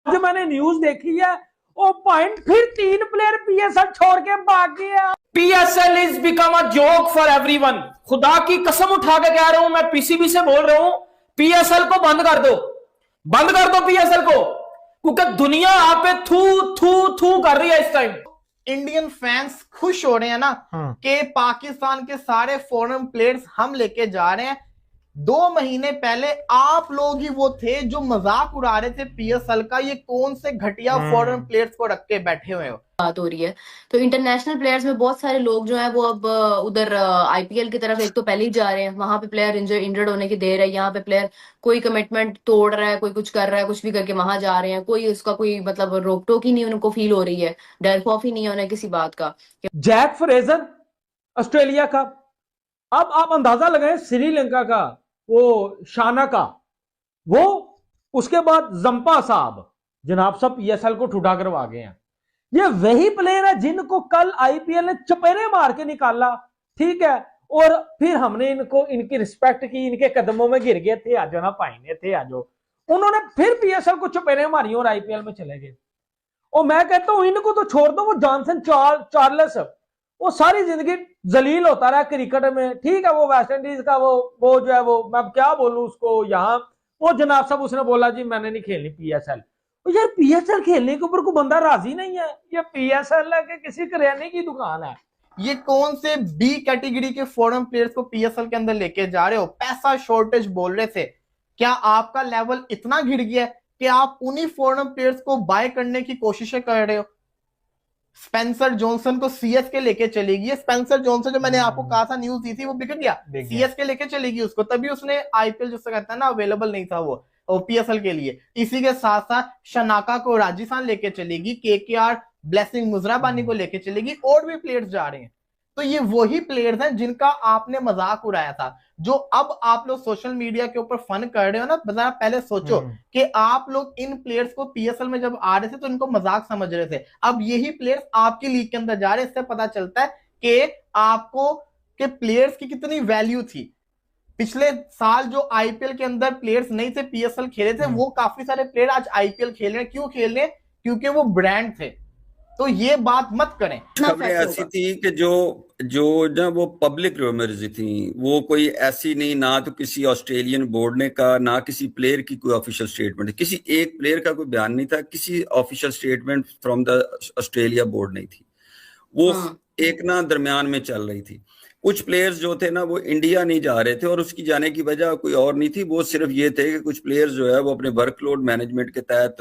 आज मैंने न्यूज देखी है, वो पॉइंट फिर 3 प्लेयर पीएसएल छोड़ के भाग गया। PSL is become a joke for everyone. खुदा की कसम उठा के कह रहा हूं, मैं पीसीबी से बोल रहा हूं, पीएसएल को बंद कर दो, बंद कर दो पीएसएल को, क्योंकि दुनिया आप पे थू थू थू कर रही है इस टाइम। इंडियन फैंस खुश हो रहे हैं ना कि पाकिस्तान के सारे फॉरेन प्लेयर्स हम लेके जा रहे हैं। 2 महीने पहले आप लोग ही वो थे जो मजाक उड़ा रहे थे पीएसएल का, ये कौन से घटिया फॉरेन प्लेयर्स को रख के बैठे हुए हो। बात हो रही है तो इंटरनेशनल प्लेयर्स में बहुत सारे लोग जो है वो अब उधर आईपीएल की तरफ एक तो पहले ही जा रहे हैं, वहां पे प्लेयर इंजर्ड होने की देर है, यहाँ पे प्लेयर कोई कमिटमेंट तोड़ रहा है, कोई कुछ कर रहा है, कुछ भी करके वहां जा रहे हैं, कोई उसका कोई मतलब रोक टोक ही नहीं उनको फील हो रही है, डर खौफ ही नहीं होना किसी बात का। जैक फ्रेजर ऑस्ट्रेलिया का, अब आप अंदाजा लगाएं श्रीलंका का वो शाना का, वो उसके बाद जंपा साहब, जनाब साहब पीएसएल को ठुडा करवा गए हैं। ये वही प्लेयर है जिनको कल आईपीएल ने चपेरे मार के निकाला, ठीक है, और फिर हमने इनको इनकी रिस्पेक्ट की, इनके कदमों में गिर गए थे, आजो ना पाइने थे आजो, उन्होंने फिर पीएसएल को चपेरे मारी और आईपीएल में चले गए। और मैं कहता हूं इनको तो छोड़ दो, वो जॉनसन चार्ल्स वो सारी जिंदगी जलील होता रहा क्रिकेट में, ठीक है, वो वेस्ट इंडीज का वो जो है वो मैं क्या बोलूं उसको, यहाँ वो जनाब साहब उसने बोला जी मैंने नहीं खेलनी पीएसएल। यार पीएसएल खेलने के ऊपर कोई बंदा राजी नहीं है, ये पीएसएल है कि किसी करियाने की दुकान है। ये कौन से बी कैटेगरी के फॉरेन प्लेयर्स को पीएसएल के अंदर लेके जा रहे हो? पैसा शॉर्टेज बोल रहे थे, क्या आपका लेवल इतना गिर गया कि आप उन्हीं फॉरेन प्लेयर्स को बाय करने की कोशिशें कर रहे हो? स्पेंसर जॉनसन को सीएसके लेके चलेगी, स्पेंसर जॉनसन जो मैंने आपको कहा था न्यूज दी थी वो बिक गया, सीएसके लेके चलेगी उसको, तभी उसने आईपीएल जिससे कहता है ना अवेलेबल नहीं था वो पीएसएल के लिए। इसी के साथ साथ शनाका को राजस्थान लेके चलेगी, केकेआर ब्लेसिंग मुजराबानी को लेके चलेगी, और भी प्लेयर्स जा रहे हैं। तो ये वही प्लेयर्स हैं जिनका आपने मजाक उड़ाया था, जो अब आप लोग सोशल मीडिया के ऊपर फन कर रहे हो ना। जरा पहले सोचो कि आप लोग इन प्लेयर्स को पीएसएल में जब आ रहे थे तो इनको मजाक समझ रहे थे, अब यही प्लेयर्स आपकी लीग के अंदर जा रहे हैं। इससे पता चलता है कि आपको के प्लेयर्स की कितनी वैल्यू थी। पिछले साल जो आईपीएल के अंदर प्लेयर्स नहीं थे पीएसएल खेले थे, वो काफी सारे प्लेयर आज आईपीएल खेल रहे हैं। क्यों खेल रहे हैं? क्योंकि वो ब्रांड थे। तो ये बात मत करें। खबरें ऐसी थी कि जो ना वो पब्लिक रूमर्स थी, वो कोई ऐसी नहीं, ना तो किसी ऑस्ट्रेलियन बोर्ड ने कहा, ना किसी प्लेयर की कोई ऑफिशियल स्टेटमेंट, किसी एक प्लेयर का कोई बयान नहीं था, किसी official statement from the Australia board नहीं थी। वो एक ना दरमियान में चल रही थी। कुछ प्लेयर्स जो थे ना वो इंडिया नहीं जा रहे थे, और उसकी जाने की वजह कोई और नहीं थी, वो सिर्फ ये थे कि कुछ प्लेयर्स जो है वो अपने वर्कलोड मैनेजमेंट के तहत